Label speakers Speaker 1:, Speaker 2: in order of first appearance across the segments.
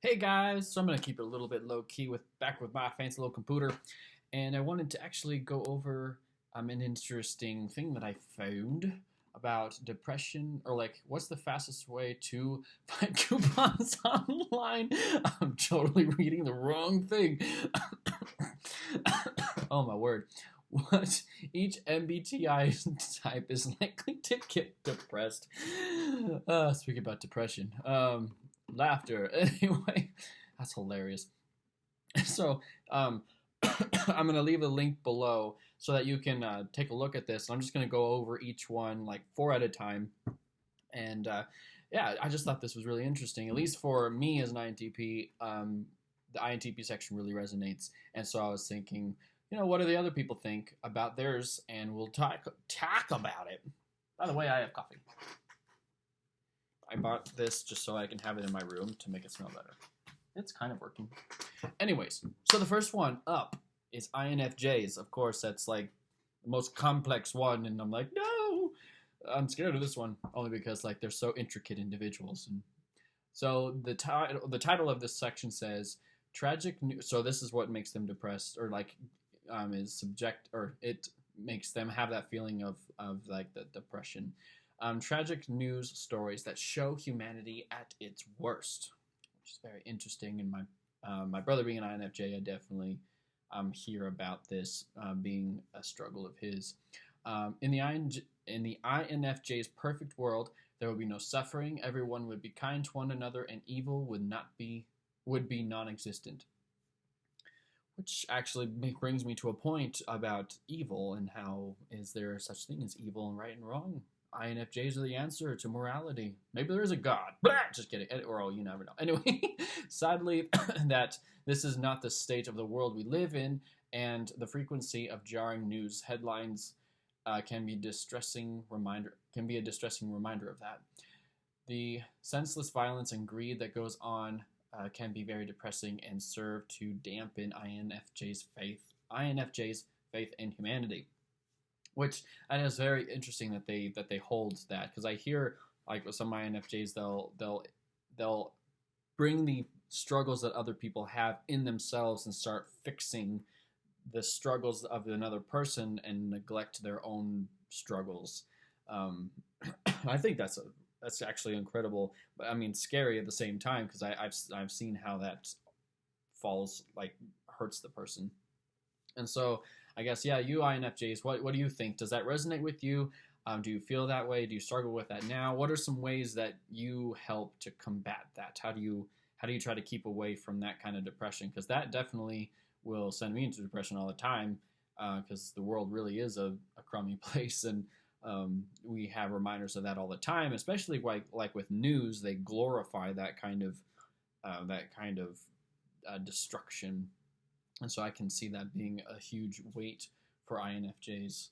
Speaker 1: Hey guys, so I'm gonna keep it a little bit low key with back with my fancy little computer, and I wanted to actually go over an interesting thing that I found about depression, or like what's the fastest way to find coupons online. I'm totally reading the wrong thing. Oh my word. What each MBTI type is likely to get depressed. Speaking about depression. Laughter. Anyway, that's hilarious. So, I'm gonna leave a link below so that you can take a look at this. I'm just gonna go over each one like four at a time, and yeah, I just thought this was really interesting. At least for me as an INTP, the INTP section really resonates, and so I was thinking, what do the other people think about theirs, and we'll talk about it. By the way, I have coffee. I bought this just so I can have it in my room to make it smell better. It's kind of working. Anyways, so the first one up is INFJs. Of course, that's like the most complex one, and I'm like, no, I'm scared of this one only because like they're so intricate individuals. And so the title of this section says tragic news. So this is what makes them depressed, or like is subject, or it makes them have that feeling of like the depression. Tragic news stories that show humanity at its worst, which is very interesting. And my brother being an INFJ, I definitely hear about this being a struggle of his. In the INFJ's perfect world, there would be no suffering. Everyone would be kind to one another, and evil would be non-existent. Which actually brings me to a point about evil and how is there such thing as evil and right and wrong? INFJs are the answer to morality. Maybe there is a God. Blah! Just kidding. Or you never know. Anyway, sadly, that this is not the state of the world we live in, and the frequency of jarring news headlines can be a distressing reminder of that. The senseless violence and greed that goes on can be very depressing and serve to dampen INFJ's faith in humanity. Which and it's very interesting that they hold that, because I hear like with some INFJs they'll bring the struggles that other people have in themselves and start fixing the struggles of another person and neglect their own struggles. Um, I think that's actually incredible, but I mean scary at the same time, because I've seen how that falls like hurts the person. And so I guess, yeah, you INFJs, what do you think? Does that resonate with you? Do you feel that way? Do you struggle with that now? What are some ways that you help to combat that? How do you try to keep away from that kind of depression? Because that definitely will send me into depression all the time, because the world really is a crummy place, and we have reminders of that all the time. Especially like with news, they glorify that kind of destruction. And so I can see that being a huge weight for INFJs.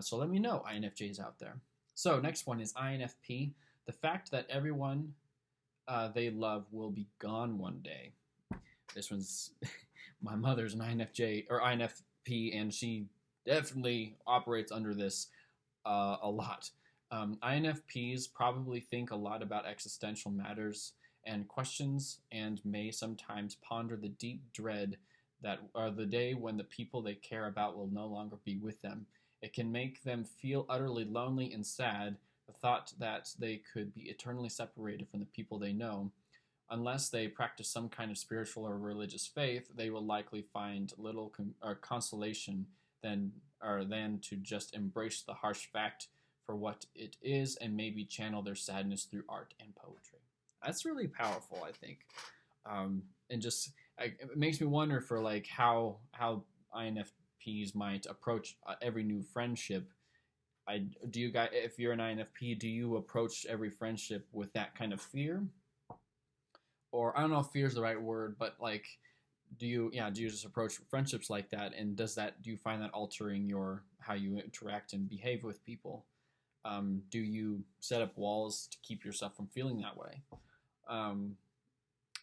Speaker 1: So let me know, INFJs out there. So next one is INFP. The fact that everyone they love will be gone one day. This one's my mother's an INFJ or INFP, and she definitely operates under this a lot. INFPs probably think a lot about existential matters and questions, and may sometimes ponder the deep dread that are the day when the people they care about will no longer be with them. It can make them feel utterly lonely and sad, the thought that they could be eternally separated from the people they know. Unless they practice some kind of spiritual or religious faith, they will likely find little consolation than to just embrace the harsh fact for what it is, and maybe channel their sadness through art and poetry. That's really powerful, I think, and just it makes me wonder for like how INFPs might approach every new friendship. Do you guys, if you're an INFP, do you approach every friendship with that kind of fear? Or I don't know if fear is the right word, but like, do you just approach friendships like that? And do you find that altering how you interact and behave with people? Do you set up walls to keep yourself from feeling that way?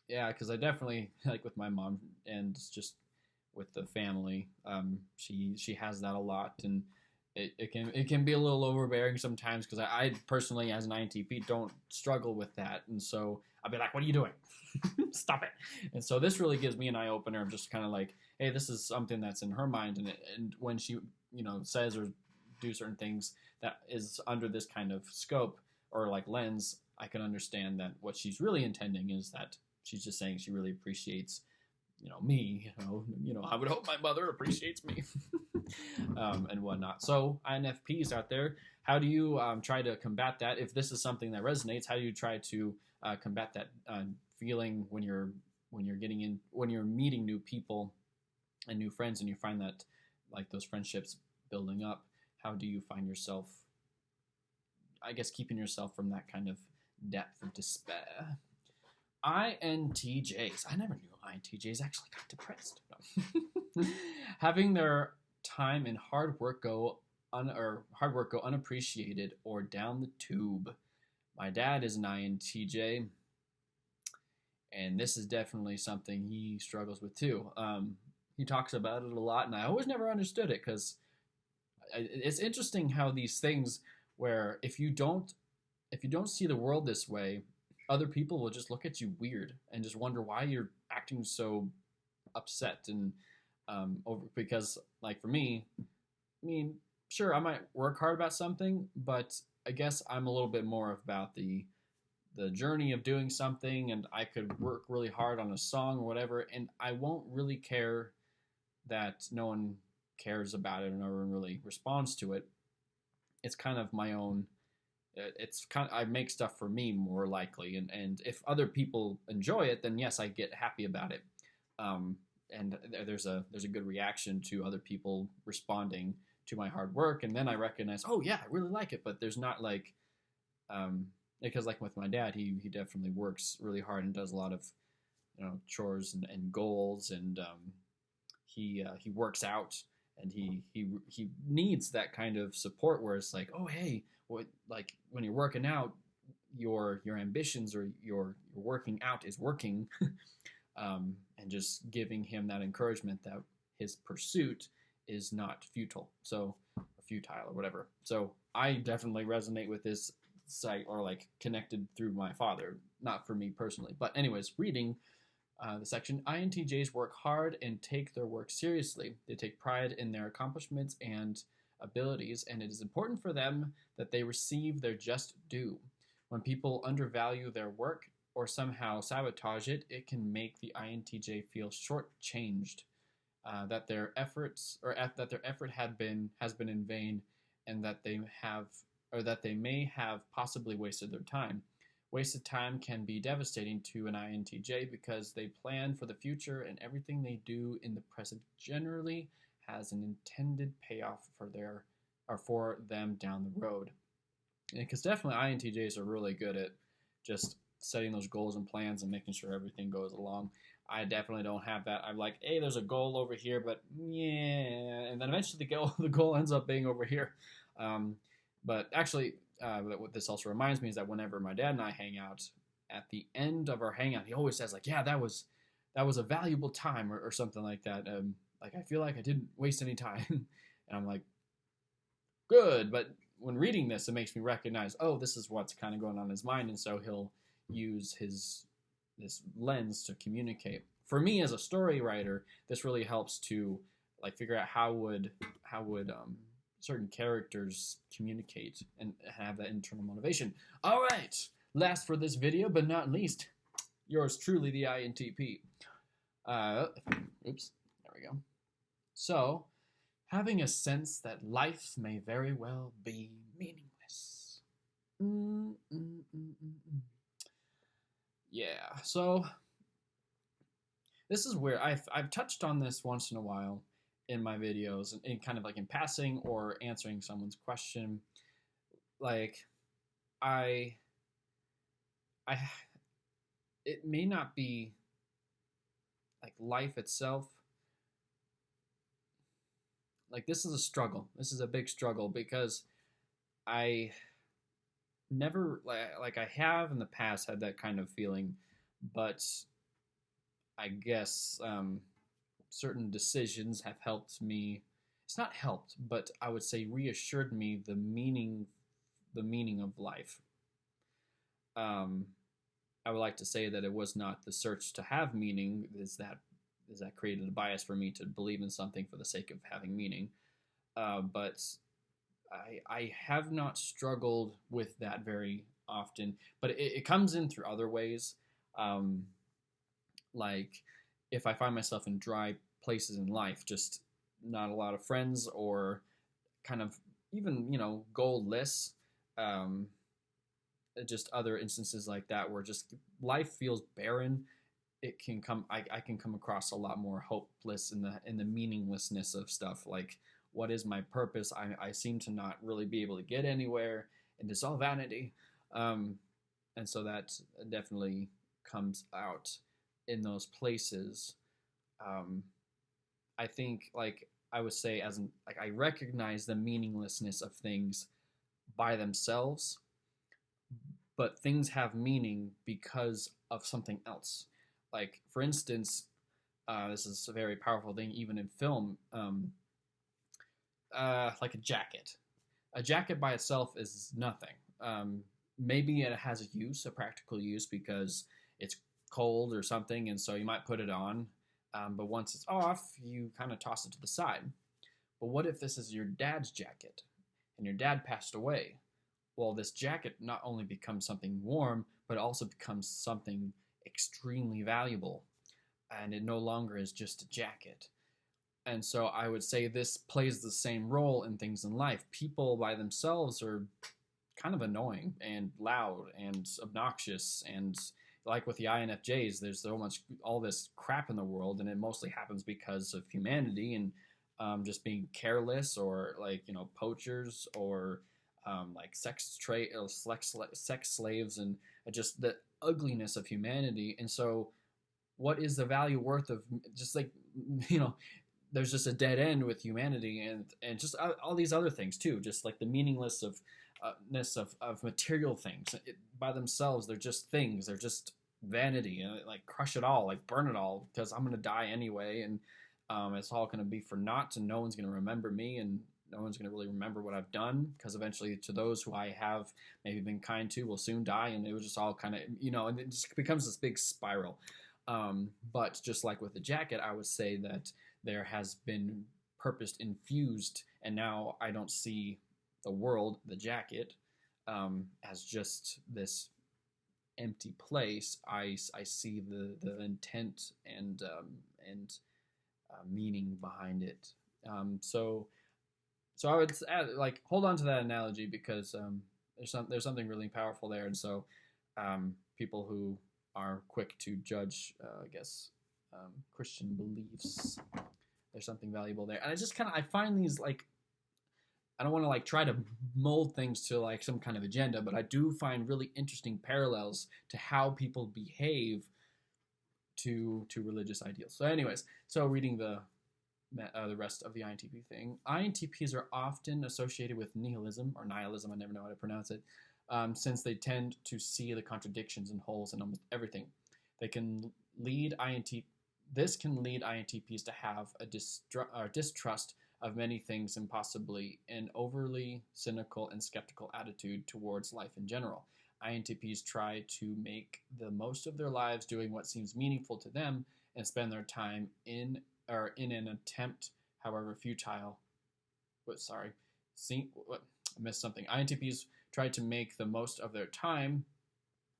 Speaker 1: Yeah, because I definitely like with my mom, and just with the family. She has that a lot, and it can be a little overbearing sometimes, because I personally, as an INTP, don't struggle with that, and so I'll be like, what are you doing? Stop it. And so this really gives me an eye opener of just kind of like, hey, this is something that's in her mind. And when she, says or do certain things that is under this kind of scope or like lens, I can understand that what she's really intending is that she's just saying she really appreciates, me, I would hope my mother appreciates me and whatnot. So INFPs out there, how do you try to combat that? If this is something that resonates, how do you try to combat that feeling when you're meeting new people and new friends, and you find that like those friendships building up? How do you find yourself, I guess, keeping yourself from that kind of depth of despair? INTJs. I never knew INTJs actually got depressed. No. Having their time and hard work go unappreciated or down the tube. My dad is an INTJ, and this is definitely something he struggles with too. He talks about it a lot, and I always never understood it because it's interesting how these things where if you don't see the world this way, other people will just look at you weird and just wonder why you're acting so upset and over, because like for me, I mean, sure, I might work hard about something, but I guess I'm a little bit more about the journey of doing something, and I could work really hard on a song or whatever, and I won't really care that no one cares about it or no one really responds to it. It's kind of my own. I make stuff for me more likely, and if other people enjoy it, then yes, I get happy about it. And there's a good reaction to other people responding to my hard work, and then I recognize, oh yeah, I really like it. But there's not like, because like with my dad, he definitely works really hard and does a lot of chores and goals, and he works out, and he needs that kind of support where it's like, oh hey, what, like when you're working out, your ambitions or your working out is working. And just giving him that encouragement that his pursuit is not futile, or whatever. So I definitely resonate with this site, or like connected through my father, not for me personally. But anyways, reading the section, INTJs work hard and take their work seriously. They take pride in their accomplishments and abilities, and it is important for them that they receive their just due. When people undervalue their work or somehow sabotage it, it can make the INTJ feel shortchanged, that their efforts has been in vain, and that they may have possibly wasted their time. Wasted time can be devastating to an INTJ because they plan for the future, and everything they do in the present generally has an intended payoff for them down the road. Because definitely INTJs are really good at just setting those goals and plans and making sure everything goes along. I definitely don't have that. I'm like, hey, there's a goal over here, but yeah, and then eventually the goal ends up being over here. But actually, what this also reminds me is that whenever my dad and I hang out, at the end of our hangout, he always says like, yeah, that was a valuable time, or something like that. Like I feel like I didn't waste any time, and I'm like, good. But when reading this, it makes me recognize, oh, this is what's kind of going on in his mind, and so he'll use this lens to communicate. For me as a story writer, this really helps to like figure out how would certain characters communicate and have that internal motivation. All right, last for this video, but not least, yours truly, the INTP. Oops, there we go. So, having a sense that life may very well be meaningless. Yeah, so this is where I've touched on this once in a while in my videos, and kind of like in passing or answering someone's question. Like it may not be like life itself. Like this is a struggle. This is a big struggle because I never like I have in the past had that kind of feeling, but I guess certain decisions have helped me. It's not helped, but I would say reassured me the meaning of life. I would like to say that it was not the search to have meaning is that created a bias for me to believe in something for the sake of having meaning. But I have not struggled with that very often, but it comes in through other ways. Um, like if I find myself in dry places in life, just not a lot of friends or kind of even, goalless, um, just other instances like that where just life feels barren. I can come across a lot more hopeless in the meaninglessness of stuff. Like, what is my purpose? I seem to not really be able to get anywhere, and it's all vanity. Um, and so that definitely comes out in those places. Um, I think, like I would say, like I recognize the meaninglessness of things by themselves, but things have meaning because of something else. Like, for instance, this is a very powerful thing, even in film, like a jacket. A jacket by itself is nothing. Maybe it has a use, a practical use, because it's cold or something, and so you might put it on. But once it's off, you kind of toss it to the side. But what if this is your dad's jacket, and your dad passed away? Well, this jacket not only becomes something warm, but also becomes something extremely valuable. And it no longer is just a jacket. And so I would say this plays the same role in things in life. People by themselves are kind of annoying and loud and obnoxious. And like with the INFJs, there's so much, all this crap in the world, and it mostly happens because of humanity and just being careless, or like, poachers, or like sex slaves, and just the ugliness of humanity. And so, what is the value worth of just like, there's just a dead end with humanity, and just all these other things too, just like the meaningless of ness of material things by themselves. They're just things. They're just vanity. Like, crush it all, like burn it all, because I'm gonna die anyway, and it's all gonna be for naught, and no one's gonna remember me, and no one's gonna really remember what I've done, because eventually, to those who I have maybe been kind to will soon die, and it was just all kind of, and it just becomes this big spiral. But just like with the jacket, I would say that there has been purpose infused, and now I don't see the world, the jacket, as just this empty place. I see the intent and meaning behind it. So I would like hold on to that analogy, because there's something really powerful there, and so people who are quick to judge, I guess, Christian beliefs, there's something valuable there. And I find these, like, I don't want to like try to mold things to like some kind of agenda, but I do find really interesting parallels to how people behave to religious ideals. So anyways, so reading the rest of the INTP thing. INTPs are often associated with nihilism, or nihilism, I never know how to pronounce it, since they tend to see the contradictions and holes in almost everything. They can lead This can lead INTPs to have a distrust of many things, and possibly an overly cynical and skeptical attitude towards life in general. INTPs try to make the most of their lives doing what seems meaningful to them, and spend their time in an attempt, however futile. I missed something. INTPs try to make the most of their time,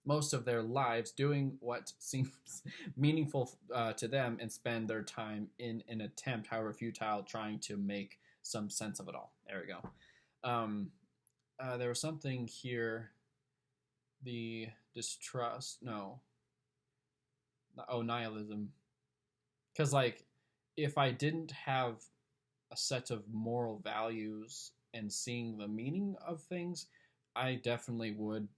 Speaker 1: most of their lives, doing what seems meaningful to them, and spend their time in an attempt, however futile, trying to make some sense of it all. There we go. There was something here. The distrust. No. Oh, nihilism. Because, like, if I didn't have a set of moral values and seeing the meaning of things, I definitely would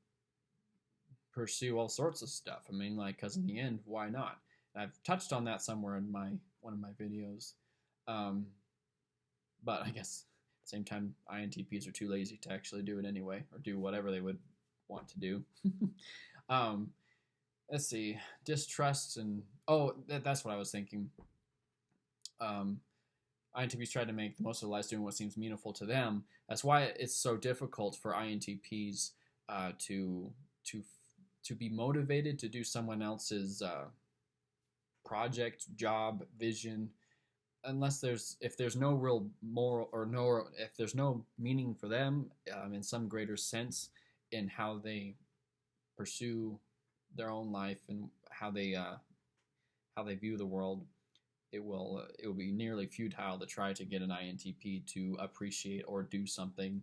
Speaker 1: pursue all sorts of stuff. I mean, like, because in the end, why not? And I've touched on that somewhere in one of my videos. But I guess at the same time, INTPs are too lazy to actually do it anyway, or do whatever they would want to do. Let's see, distrust and that's what I was thinking. INTPs try to make the most of their lives doing what seems meaningful to them. That's why it's so difficult for INTPs to to be motivated to do someone else's project, job, vision, if there's no real moral or no if there's no meaning for them in some greater sense in how they pursue their own life and how they view the world, it will be nearly futile to try to get an INTP to appreciate or do something.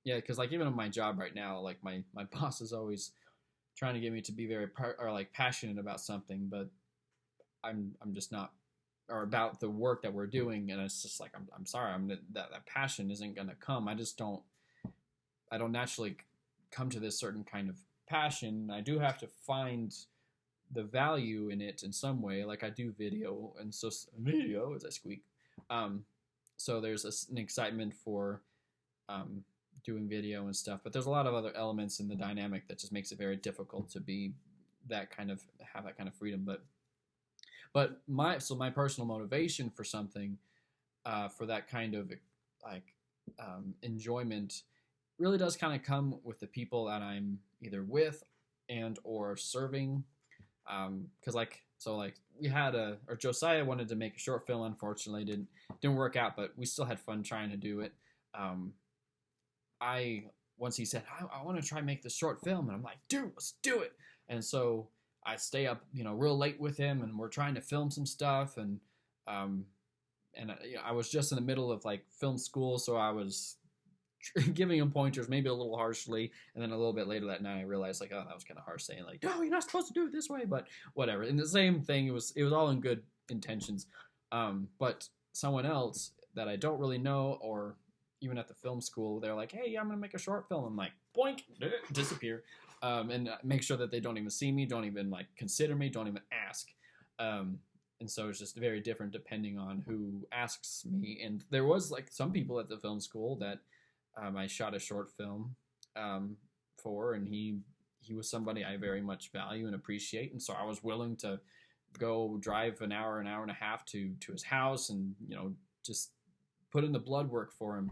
Speaker 1: Yeah, because like even in my job right now, like my boss is always trying to get me to be very passionate about something, but I'm just not, or about the work that we're doing, and it's just like I'm sorry, that passion isn't gonna come. I don't naturally come to this certain kind of passion. I do have to find the value in it in some way. Like I do video, and so video as I squeak. So there's an excitement for doing video and stuff, but there's a lot of other elements in the dynamic that just makes it very difficult to be have that kind of freedom. But my personal motivation for something, for that kind of enjoyment, really does kind of come with the people that I'm either with and or serving. Because we had Josiah wanted to make a short film. Unfortunately, didn't work out, but we still had fun trying to do it. Once he said, I want to try and make this short film, and I'm like, dude, let's do it. And so I stay up, real late with him, and we're trying to film some stuff, and I was just in the middle of like film school, so I was giving him pointers, maybe a little harshly, and then a little bit later that night I realized like, oh, that was kind of harsh, saying like, no, you're not supposed to do it this way, but whatever. And the same thing, it was all in good intentions, but someone else that I don't really know, or even at the film school, they're like, hey, I'm gonna make a short film. I'm like, boink, disappear, and make sure that they don't even see me, don't even like consider me, don't even ask. And so it's just very different depending on who asks me. And there was like some people at the film school that I shot a short film for, and he was somebody I very much value and appreciate, and so I was willing to go drive an hour and a half to his house, and just put in the blood work for him,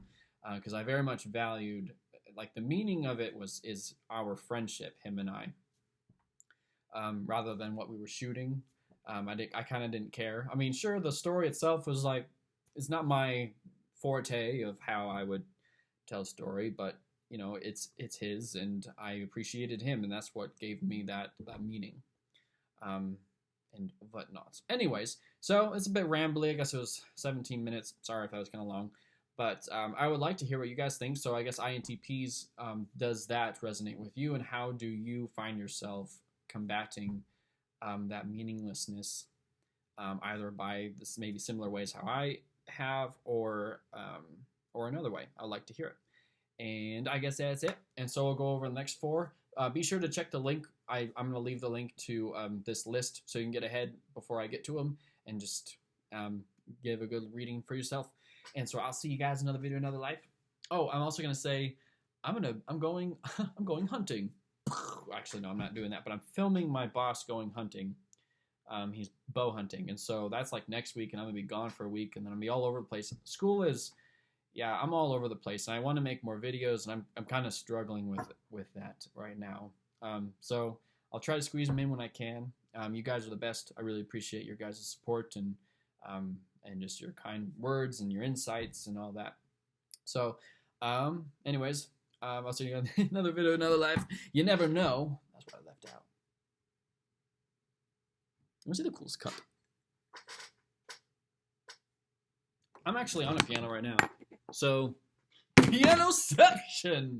Speaker 1: because I very much valued, like, the meaning of it is our friendship, him and I, rather than what we were shooting. I kind of didn't care. I mean, sure, the story itself was like, it's not my forte of how I would tell a story, but it's his, and I appreciated him, and that's what gave me that meaning, and whatnot. Anyways, so it's a bit rambly. I guess it was 17 minutes. Sorry if that was kind of long, but I would like to hear what you guys think. So I guess INTPs, does that resonate with you, and how do you find yourself combating that meaninglessness, either by this maybe similar ways how I have, or another way? I'd like to hear it. And I guess that's it. And so we'll go over the next 4. Be sure to check the link. I'm going to leave the link to this list so you can get ahead before I get to them, and just give a good reading for yourself. And so I'll see you guys in another video, another life. Oh, I'm also going to say I'm going hunting. Actually, no, I'm not doing that, but I'm filming my boss going hunting. He's bow hunting, and so that's like next week, and I'm going to be gone for a week, and then I'm going to be all over the place. School is, yeah, I'm all over the place, and I want to make more videos, and I'm kind of struggling with that right now. So I'll try to squeeze them in when I can. You guys are the best. I really appreciate your guys' support, and just your kind words and your insights and all that. So, anyways, I'll see you in another video, another life. You never know. That's what I left out. Let me see the coolest cut. I'm actually on a piano right now. So, piano section!